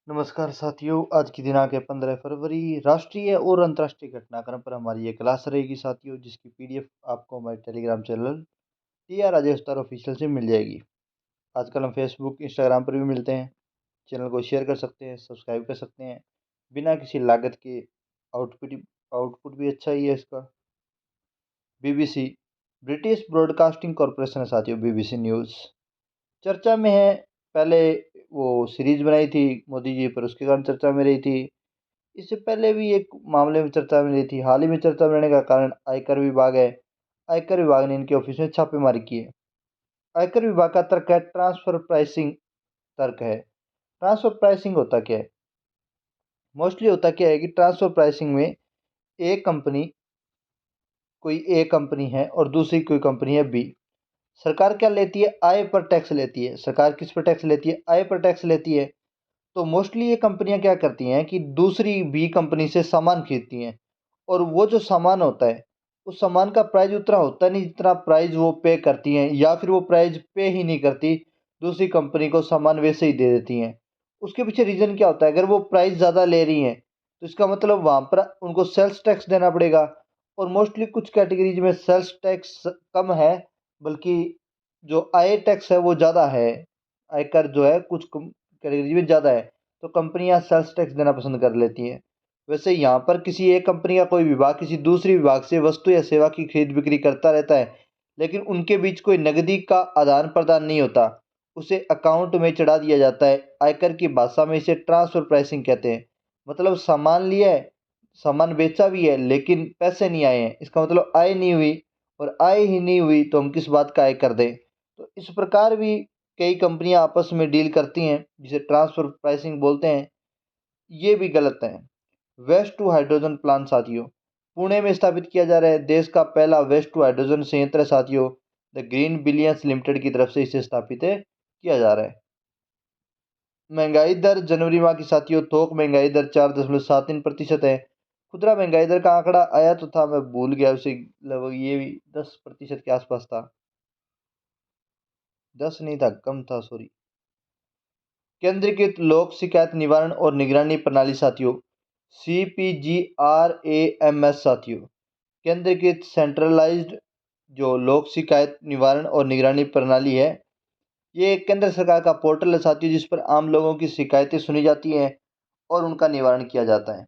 नमस्कार साथियों, आज की दिनांक है 15 फरवरी। राष्ट्रीय और अंतर्राष्ट्रीय घटनाक्रम पर हमारी ये क्लास रहेगी साथियों, जिसकी पीडीएफ आपको हमारे Telegram channel T R Rajesh star official से मिल जाएगी। आजकल हम फेसबुक इंस्टाग्राम पर भी मिलते हैं। चैनल को शेयर कर सकते हैं, सब्सक्राइब कर सकते हैं बिना किसी लागत के। आउटपुट आउटपुट भी अच्छा ही है इसका। बीबीसी, ब्रिटिश ब्रॉडकास्टिंग कॉरपोरेशन है साथियों। बीबीसी न्यूज़ चर्चा में है। पहले वो सीरीज बनाई थी मोदी जी पर, उसके कारण चर्चा में रही थी। इससे पहले भी एक मामले में चर्चा में रही थी। हाल ही में चर्चा में रहने का कारण आयकर विभाग है। आयकर विभाग ने इनके ऑफिस में छापेमारी की है। आयकर विभाग का तर्क है ट्रांसफर प्राइसिंग। तर्क है ट्रांसफर प्राइसिंग होता क्या है? मोस्टली होता क्या है कि ट्रांसफर प्राइसिंग में एक कंपनी कोई ए कंपनी है और दूसरी कोई कंपनी है बी। सरकार क्या लेती है? आय पर टैक्स लेती है। सरकार किस पर टैक्स लेती है? आय पर टैक्स लेती है। तो मोस्टली ये कंपनियां क्या करती हैं कि दूसरी बी कंपनी से सामान खरीदती हैं, और वो जो सामान होता है उस सामान का प्राइस उतना होता नहीं जितना प्राइस वो पे करती हैं, या फिर वो प्राइस पे ही नहीं करती, दूसरी कंपनी को सामान वैसे ही दे देती हैं। उसके पीछे रीज़न क्या होता है? अगर वो प्राइस ज़्यादा ले रही हैं तो इसका मतलब वहाँ पर उनको सेल्स टैक्स देना पड़ेगा। और मोस्टली कुछ कैटेगरीज में सेल्स टैक्स कम है, बल्कि जो आय टैक्स है वो ज़्यादा है। आयकर जो है कुछ कैटेगरी में ज़्यादा है, तो कंपनियां सेल्स टैक्स देना पसंद कर लेती हैं। वैसे यहाँ पर किसी एक कंपनी का कोई विभाग किसी दूसरी विभाग से वस्तु या सेवा की खरीद बिक्री करता रहता है, लेकिन उनके बीच कोई नकदी का आदान प्रदान नहीं होता। उसे अकाउंट में चढ़ा दिया जाता है। आयकर की भाषा में इसे ट्रांसफर प्राइसिंग कहते हैं। मतलब सामान लिया है, सामान बेचा भी है, लेकिन पैसे नहीं आए हैं। इसका मतलब आय नहीं हुई, और आय ही नहीं हुई तो हम किस बात का आय कर दें? तो इस प्रकार भी कई कंपनियां आपस में डील करती हैं, जिसे ट्रांसफर प्राइसिंग बोलते हैं। ये भी गलत है। वेस्ट टू हाइड्रोजन प्लांट साथियों, पुणे में स्थापित किया जा रहा है। देश का पहला वेस्ट टू हाइड्रोजन संयंत्र है साथियों। द ग्रीन बिलियंस लिमिटेड की तरफ से इसे स्थापित है किया जा रहा है। महंगाई दर जनवरी माह की साथियों, थोक महंगाई दर 4.73% है। खुदरा महंगाई दर का आंकड़ा आया तो था, मैं भूल गया उसे। लगभग ये भी 10% के आसपास था। 10 नहीं था, कम था, सॉरी। केंद्रीकृत लोक शिकायत निवारण और निगरानी प्रणाली साथियों, CPGRAMS साथियों। केंद्रीकृत सेंट्रलाइज्ड जो लोक शिकायत निवारण और निगरानी प्रणाली है, ये केंद्र सरकार का पोर्टल है साथियों, जिस पर आम लोगों की शिकायतें सुनी जाती हैं और उनका निवारण किया जाता है।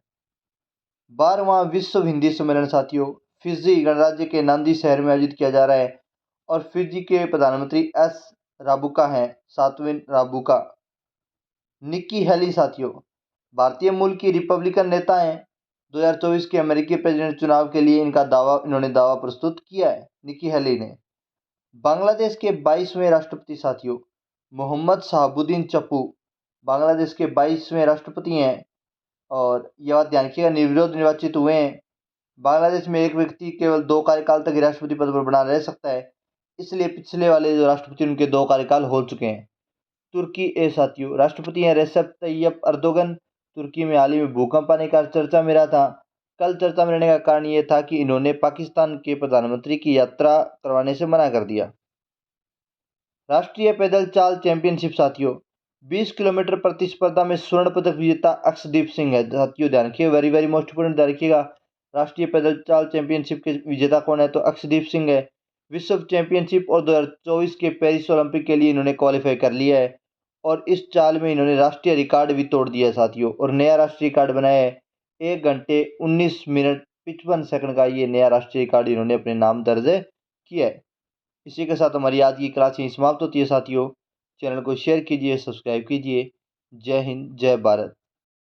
12वां विश्व हिंदी सम्मेलन साथियों, फिजी गणराज्य के नांदी शहर में आयोजित किया जा रहा है, और फिजी के प्रधानमंत्री एस राबुका हैं, 7वें राबुका। निक्की हेली साथियों, भारतीय मूल की रिपब्लिकन नेता हैं। 2024 के अमेरिकी प्रेसिडेंट चुनाव के लिए इन्होंने दावा प्रस्तुत किया है, निक्की हेली ने। बांग्लादेश के 22वें राष्ट्रपति साथियों, मोहम्मद शहाबुद्दीन चप्पू बांग्लादेश के 22वें राष्ट्रपति हैं। और यह बात ध्यान रखिएगा, निर्विरोध निर्वाचित हुए हैं। बांग्लादेश में एक व्यक्ति केवल 2 कार्यकाल तक राष्ट्रपति पद पर बना रह सकता है, इसलिए पिछले वाले जो राष्ट्रपति उनके 2 कार्यकाल हो चुके हैं। तुर्की ए साथियों, राष्ट्रपति हैं रेसेप तैयप अर्दोगन। तुर्की में हाल ही में भूकंप आने का चर्चा में रहा था। कल चर्चा में रहने का कारण ये था कि इन्होंने पाकिस्तान के प्रधानमंत्री की यात्रा करवाने से मना कर दिया। राष्ट्रीय पैदल चाल चैंपियनशिप साथियों, 20 किलोमीटर प्रतिस्पर्धा में स्वर्ण पदक विजेता अक्षदीप सिंह है साथियों। ध्यान रखिए, वेरी वेरी मोस्ट इंपोर्टेंट, ध्यान रखिएगा। राष्ट्रीय पैदल चाल चैंपियनशिप के विजेता कौन है? तो अक्षदीप सिंह है। विश्व चैंपियनशिप और 2024 के पेरिस ओलंपिक के लिए इन्होंने क्वालिफाई कर लिया है, और इस चाल में इन्होंने राष्ट्रीय रिकॉर्ड भी तोड़ दिया है साथियों, और नया राष्ट्रीय रिकॉर्ड बनाया है। 1 घंटे 19 मिनट 55 सेकंड का ये नया राष्ट्रीय रिकॉर्ड इन्होंने अपने नाम दर्ज किया है। इसी के साथ हमारी आज की क्लास यहीं समाप्त होती है साथियों। चैनल को शेयर कीजिए, सब्सक्राइब कीजिए। जय हिंद, जय भारत।